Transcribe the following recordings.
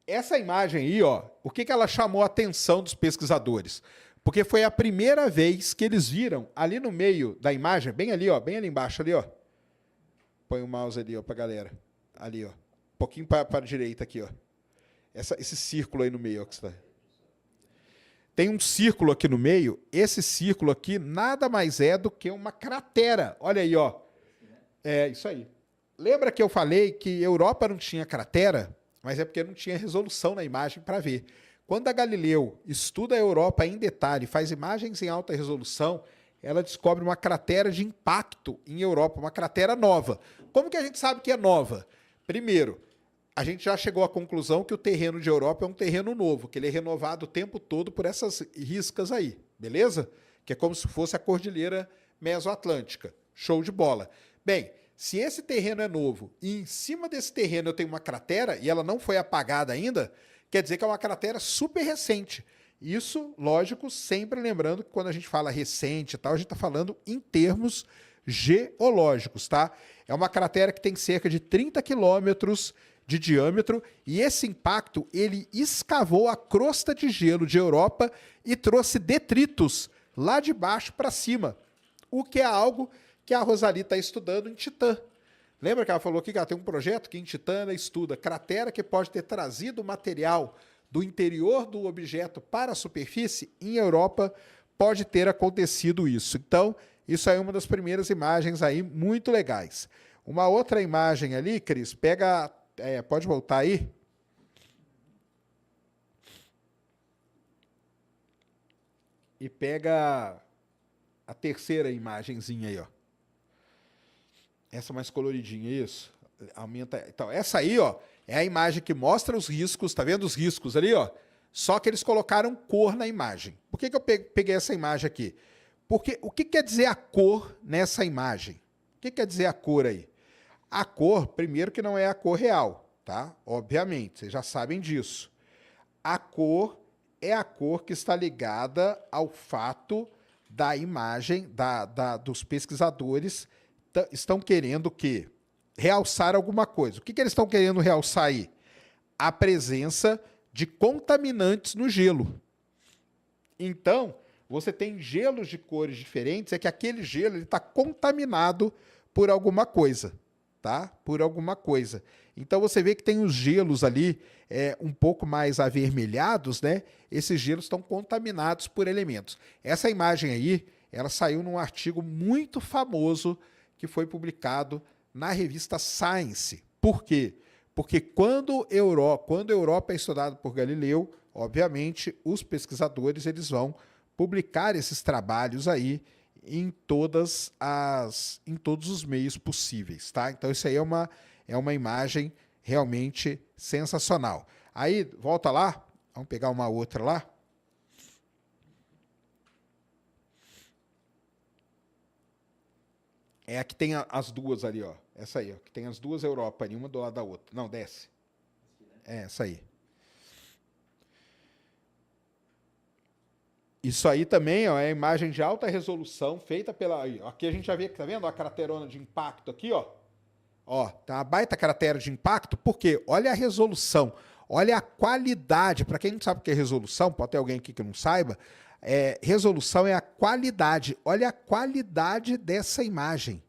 Essa imagem aí, ó, o que que ela chamou a atenção dos pesquisadores? Porque foi a primeira vez que eles viram ali no meio da imagem, bem ali, ó, bem ali embaixo, ali, ó. Põe o mouse ali, ó, pra galera. Ali, ó. Um pouquinho para a direita aqui, ó. Esse círculo aí no meio, ó, que está. Tem um círculo aqui no meio. Esse círculo aqui nada mais é do que uma cratera. Olha aí, ó. É isso aí. Lembra que eu falei que Europa não tinha cratera? Mas é porque não tinha resolução na imagem para ver. Quando a Galileu estuda a Europa em detalhe, faz imagens em alta resolução, ela descobre uma cratera de impacto em Europa, uma cratera nova. Como que a gente sabe que é nova? Primeiro, a gente já chegou à conclusão que o terreno de Europa é um terreno novo, que ele é renovado o tempo todo por essas riscas aí, beleza? Que é como se fosse a cordilheira mesoatlântica. Show de bola. Bem, se esse terreno é novo e em cima desse terreno eu tenho uma cratera e ela não foi apagada ainda, quer dizer que é uma cratera super recente. Isso, lógico, sempre lembrando que quando a gente fala recente e tal, a gente está falando em termos geológicos, tá? É uma cratera que tem cerca de 30 quilômetros de diâmetro e esse impacto ele escavou a crosta de gelo de Europa e trouxe detritos lá de baixo para cima, o que é algo que a Rosali está estudando em Titã. Lembra que ela falou aqui que ela tem um projeto que em Titã ela estuda cratera que pode ter trazido material do interior do objeto para a superfície? Em Europa pode ter acontecido isso. Então, isso aí é uma das primeiras imagens aí muito legais. Uma outra imagem ali, Cris, pega... pode voltar aí? E pega a terceira imagenzinha aí, ó. Essa mais coloridinha, isso. Aumenta. Então, essa aí, ó, é a imagem que mostra os riscos, tá vendo os riscos ali, ó? Só que eles colocaram cor na imagem. Por que que eu peguei essa imagem aqui? Porque o que quer dizer a cor nessa imagem? O que quer dizer a cor aí? A cor, primeiro que não é a cor real, tá? Obviamente, vocês já sabem disso. A cor é a cor que está ligada ao fato da imagem dos pesquisadores estão querendo o quê? Realçar alguma coisa. O que eles estão querendo realçar aí? A presença de contaminantes no gelo. Então, você tem gelos de cores diferentes, é que aquele gelo está contaminado por alguma coisa, tá? Por alguma coisa. Então, você vê que tem os gelos ali um pouco mais avermelhados, né? Esses gelos estão contaminados por elementos. Essa imagem aí, ela saiu num artigo muito famoso que foi publicado na revista Science. Por quê? Porque quando a Europa é estudada por Galileu, obviamente, os pesquisadores eles vão publicar esses trabalhos aí em todos os meios possíveis, tá? Então isso aí é uma imagem realmente sensacional. Aí, volta lá, vamos pegar uma outra lá. É a que tem as duas ali, ó. Essa aí, ó. Que tem as duas Europa ali, uma do lado da outra. Não, desce. É, essa aí. Isso aí também, ó, é imagem de alta resolução feita pela... Aqui a gente já vê, tá vendo? A craterona de impacto aqui, ó. Ó, tá uma baita cratera de impacto, porque olha a resolução, olha a qualidade. Para quem não sabe o que é resolução, pode ter alguém aqui que não saiba, resolução é a qualidade. Olha a qualidade dessa imagem.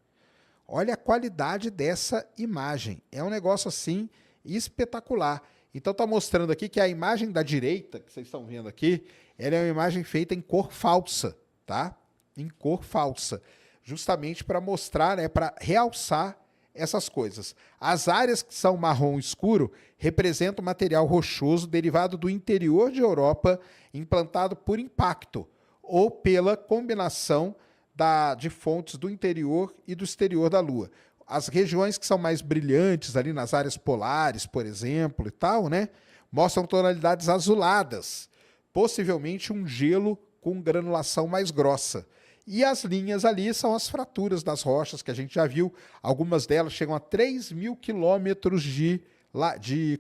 Olha a qualidade dessa imagem. É um negócio assim espetacular. Então está mostrando aqui que a imagem da direita, que vocês estão vendo aqui, ela é uma imagem feita em cor falsa, tá? Em cor falsa. Justamente para mostrar, né, para realçar essas coisas. As áreas que são marrom escuro representam material rochoso derivado do interior de Europa implantado por impacto ou pela combinação de fontes do interior e do exterior da Lua. As regiões que são mais brilhantes, ali nas áreas polares, por exemplo, e tal, né, mostram tonalidades azuladas, possivelmente um gelo com granulação mais grossa. E as linhas ali são as fraturas das rochas, que a gente já viu. Algumas delas chegam a 3.000 quilômetros de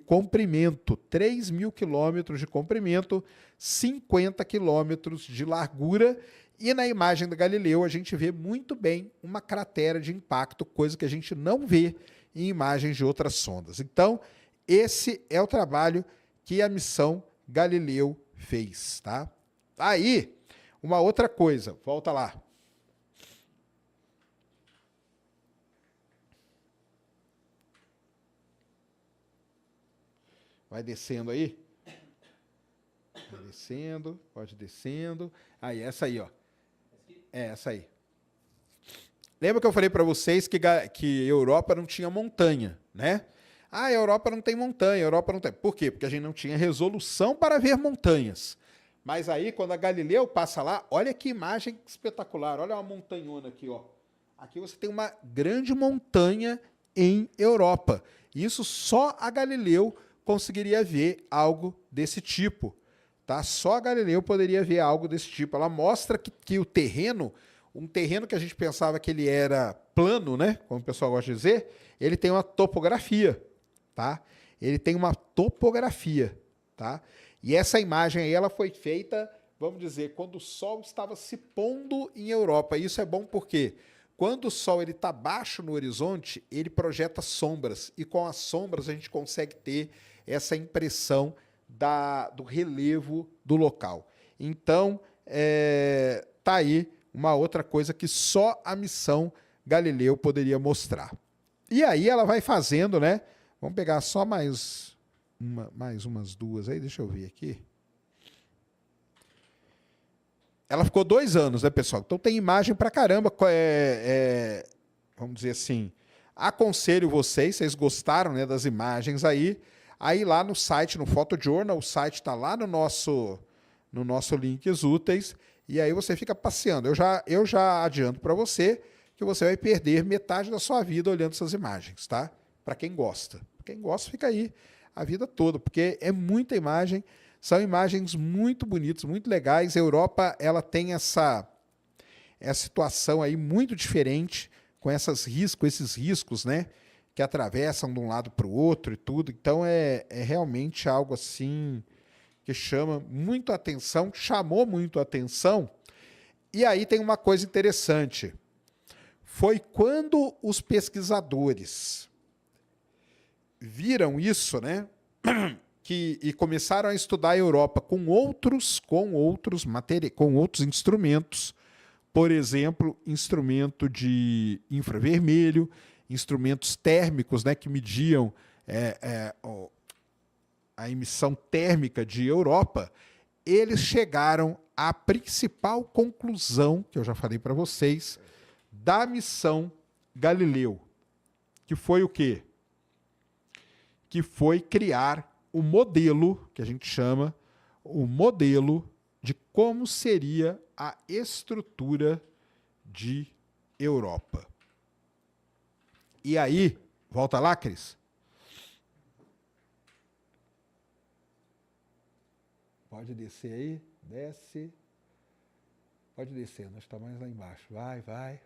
comprimento. 3.000 quilômetros de comprimento, 50 quilômetros de largura. E na imagem da Galileu a gente vê muito bem uma cratera de impacto, coisa que a gente não vê em imagens de outras sondas. Então, esse é o trabalho que a missão Galileu fez, tá? Aí, uma outra coisa, volta lá. Vai descendo aí. Vai descendo, pode descendo. Aí, essa aí, ó. É, essa aí. Lembra que eu falei para vocês que Europa não tinha montanha, né? Ah, a Europa não tem montanha, a Europa não tem. Por quê? Porque a gente não tinha resolução para ver montanhas. Mas aí, quando a Galileu passa lá, olha que imagem espetacular. Olha uma montanhona aqui, ó. Aqui você tem uma grande montanha em Europa. Isso só a Galileu conseguiria ver algo desse tipo, tá? Só a Galileu poderia ver algo desse tipo. Ela mostra que o terreno, um terreno que a gente pensava que ele era plano, né? Como o pessoal gosta de dizer, ele tem uma topografia, tá? Ele tem uma topografia, tá? E essa imagem aí, ela foi feita, vamos dizer, quando o Sol estava se pondo em Europa. Isso é bom porque quando o Sol está baixo no horizonte, ele projeta sombras. E com as sombras a gente consegue ter essa impressão do relevo do local. Então, tá aí uma outra coisa que só a missão Galileu poderia mostrar. E aí ela vai fazendo, né? Vamos pegar só mais umas duas aí, deixa eu ver aqui. Ela ficou 2 anos, né, pessoal? Então tem imagem pra caramba. Vamos dizer assim, aconselho vocês gostaram, né, das imagens aí lá no site, no Photojournal, o site está lá no nosso Links Úteis, e aí você fica passeando. Eu já adianto para você que você vai perder metade da sua vida olhando essas imagens, tá? Para quem gosta. Quem gosta fica aí a vida toda, porque é muita imagem, são imagens muito bonitas, muito legais. A Europa, ela tem essa situação aí muito diferente, com esses riscos, né, que atravessam de um lado para o outro e tudo. Então é realmente algo assim que chama muito a atenção, chamou muito a atenção. E aí tem uma coisa interessante. Foi quando os pesquisadores viram isso, né, e começaram a estudar a Europa com outros instrumentos, por exemplo, instrumento de infravermelho, instrumentos térmicos, né, que mediam a emissão térmica de Europa, eles chegaram à principal conclusão, que eu já falei para vocês, da missão Galileu, que foi o quê? Que foi criar o modelo, que a gente chama o modelo de como seria a estrutura de Europa. E aí, volta lá, Cris. Pode descer aí, desce. Pode descer, nós estamos mais lá embaixo. Vai.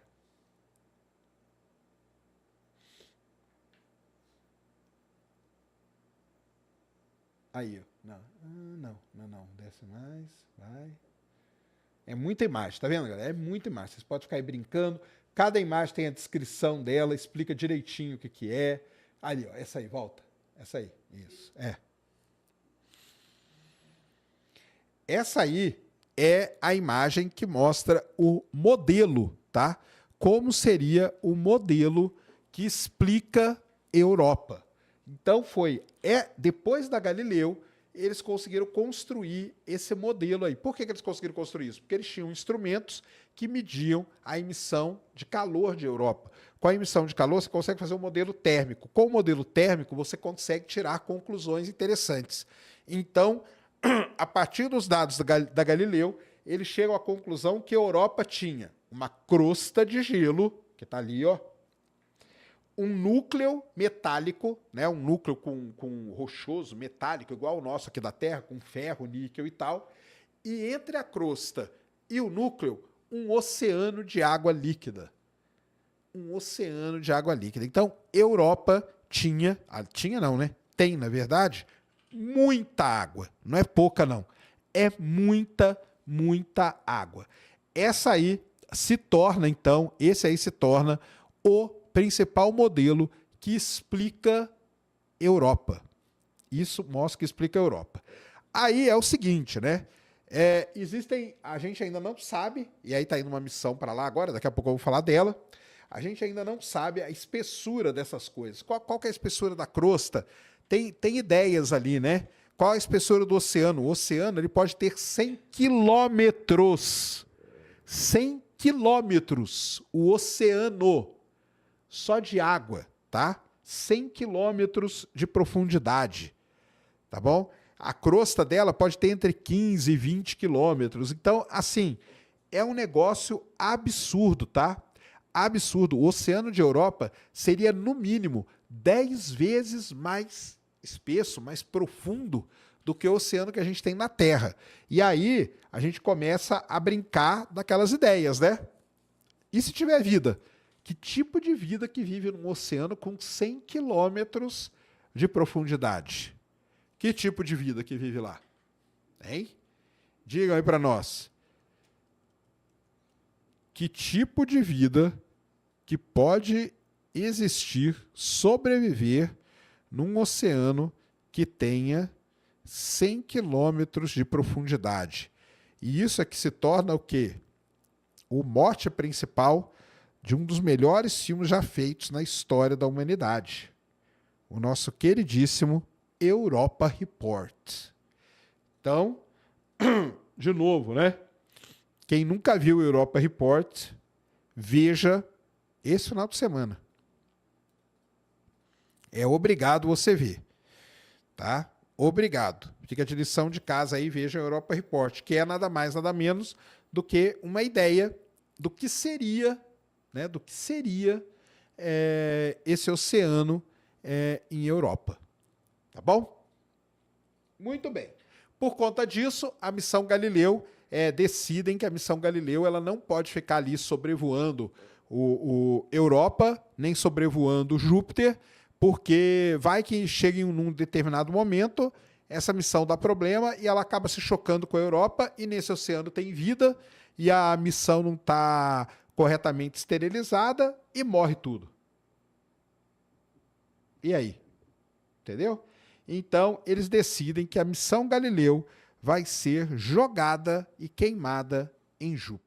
Aí, ó. Não. Desce mais, vai. É muita imagem, tá vendo, galera? É muita imagem. Vocês podem ficar aí brincando. Cada imagem tem a descrição dela, explica direitinho o que é. Ali, ó, essa aí, volta. Essa aí, isso. Essa aí é a imagem que mostra o modelo, tá? Como seria o modelo que explica Europa. Então depois da Galileu, eles conseguiram construir esse modelo aí. Por que eles conseguiram construir isso? Porque eles tinham instrumentos que mediam a emissão de calor de Europa. Com a emissão de calor, você consegue fazer um modelo térmico. Com o modelo térmico, você consegue tirar conclusões interessantes. Então, a partir dos dados da Galileu, eles chegam à conclusão que a Europa tinha uma crosta de gelo, que está ali, ó, um núcleo metálico, né, um núcleo com rochoso, metálico, igual o nosso aqui da Terra, com ferro, níquel e tal, e entre a crosta e o núcleo, um oceano de água líquida. Um oceano de água líquida. Então, Europa tinha não, né? Tem, na verdade, muita água. Não é pouca, não. É muita água. Esse aí se torna o principal modelo que explica Europa. Isso mostra que explica a Europa. Aí é o seguinte, né? A gente ainda não sabe, e aí está indo uma missão para lá agora, daqui a pouco eu vou falar dela. A gente ainda não sabe a espessura dessas coisas. Qual que é a espessura da crosta? Tem ideias ali, né? Qual a espessura do oceano? O oceano ele pode ter 100 quilômetros. 100 quilômetros. O oceano, só de água, tá? 100 quilômetros de profundidade, tá bom? A crosta dela pode ter entre 15 e 20 quilômetros. Então, assim, é um negócio absurdo, tá? Absurdo. O oceano de Europa seria, no mínimo, 10 vezes mais espesso, mais profundo do que o oceano que a gente tem na Terra. E aí, a gente começa a brincar daquelas ideias, né? E se tiver vida? Que tipo de vida que vive num oceano com 100 quilômetros de profundidade? Que tipo de vida que vive lá? Hein? Digam aí para nós. Que tipo de vida que pode existir, sobreviver num oceano que tenha 100 quilômetros de profundidade? E isso é que se torna o quê? O mote principal de um dos melhores filmes já feitos na história da humanidade. O nosso queridíssimo Europa Report. Então, de novo, né? Quem nunca viu o Europa Report, veja esse final de semana. É obrigado você ver, tá? Obrigado. Fica de lição de casa aí, veja o Europa Report, que é nada mais, nada menos do que uma ideia do que seria, né? Do que seria esse oceano em Europa. Tá bom? Muito bem. Por conta disso, a missão Galileu decidem que a missão Galileu ela não pode ficar ali sobrevoando o Europa, nem sobrevoando Júpiter, porque vai que chega em um determinado momento, essa missão dá problema e ela acaba se chocando com a Europa e nesse oceano tem vida e a missão não está corretamente esterilizada e morre tudo. E aí? Entendeu? Então, eles decidem que a missão Galileu vai ser jogada e queimada em Júpiter.